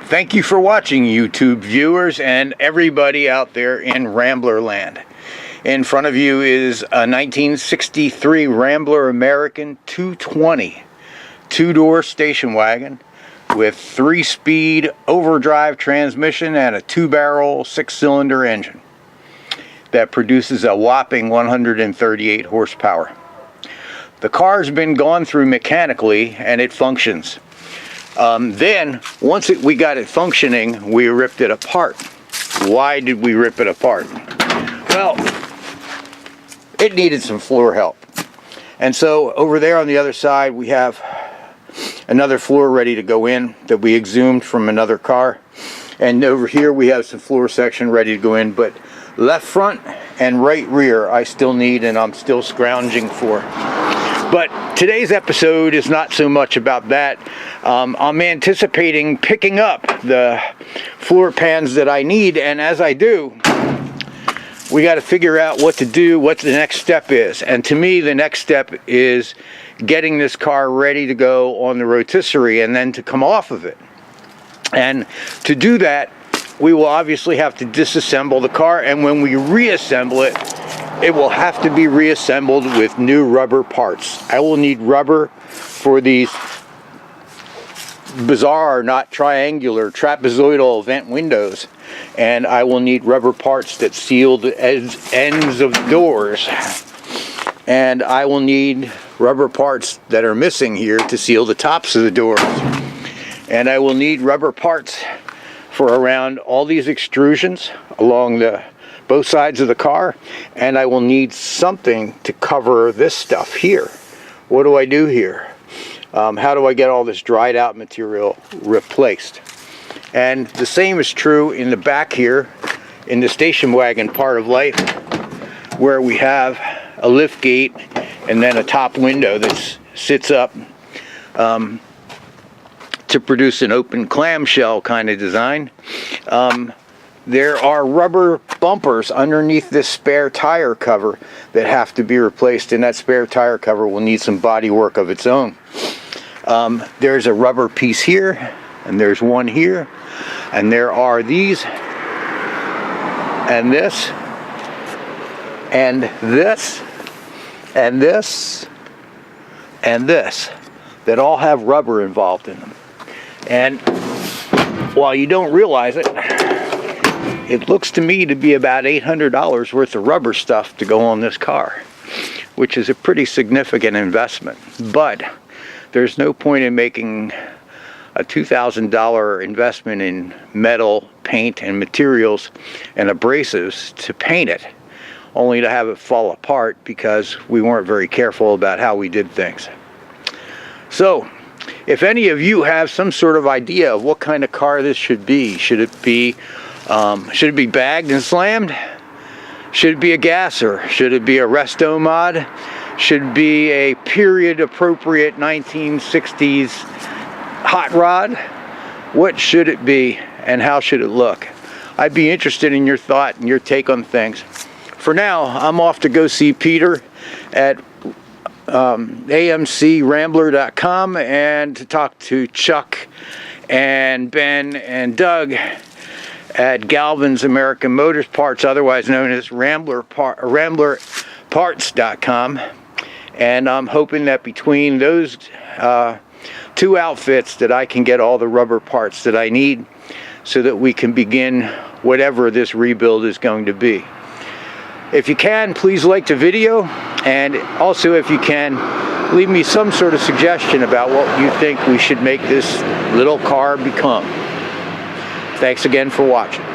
Thank you for watching, YouTube viewers and everybody out there in Rambler land. In front of you is a 1963 Rambler American 220 two-door station wagon with 3-speed overdrive transmission and a 2-barrel 6-cylinder engine that produces a whopping 138 horsepower. The car's been gone through mechanically and it functions. Then, once we got it functioning, we ripped it apart. Why did we rip it apart? Well, it needed some floor help. And so, over there on the other side, we have another floor ready to go in that we exhumed from another car. And over here, we have some floor section ready to go in. But left front and right rear, I still need, and I'm still scrounging for. But today's episode is not so much about that. I'm anticipating picking up the floor pans that I need, and as I do, we got to figure out what to do, what the next step is. And to me, the next step is getting this car ready to go on the rotisserie and then to come off of it. And to do that, we will obviously have to disassemble the car, and when we reassemble it, it will have to be reassembled with new rubber parts. I will need rubber for these bizarre, not triangular, trapezoidal vent windows. And I will need rubber parts that seal the ends of the doors. And I will need rubber parts that are missing here to seal the tops of the doors. And I will need rubber parts for around all these extrusions along both sides of the car, and I will need something to cover this stuff here. What do I do here? How do I get all this dried out material replaced? And the same is true in the back here, in the station wagon part of life, where we have a lift gate and then a top window that sits up to produce an open clamshell kind of design. There are rubber bumpers underneath this spare tire cover that have to be replaced, and that spare tire cover will need some body work of its own. There's a rubber piece here, and there's one here, and there are these, and this, and this, and this, and this, that all have rubber involved in them. And while you don't realize it, it looks to me to be about $800 worth of rubber stuff to go on this car, which is a pretty significant investment. But there's no point in making a $2,000 investment in metal, paint, and materials and abrasives to paint it, only to have it fall apart because we weren't very careful about how we did things. So, if any of you have some sort of idea of what kind of car this should be, should it be bagged and slammed? Should it be a gasser? Should it be a resto mod? Should it be a period appropriate 1960s hot rod? What should it be, and how should it look? I'd be interested in your thought and your take on things. For now, I'm off to go see Peter at amcrambler.com and to talk to Chuck and Ben and Doug at Galvin's American Motors Parts, otherwise known as ramblerparts.com. And I'm hoping that between those two outfits that I can get all the rubber parts that I need so that we can begin whatever this rebuild is going to be. If you can, please like the video, and also if you can, leave me some sort of suggestion about what you think we should make this little car become. Thanks again for watching.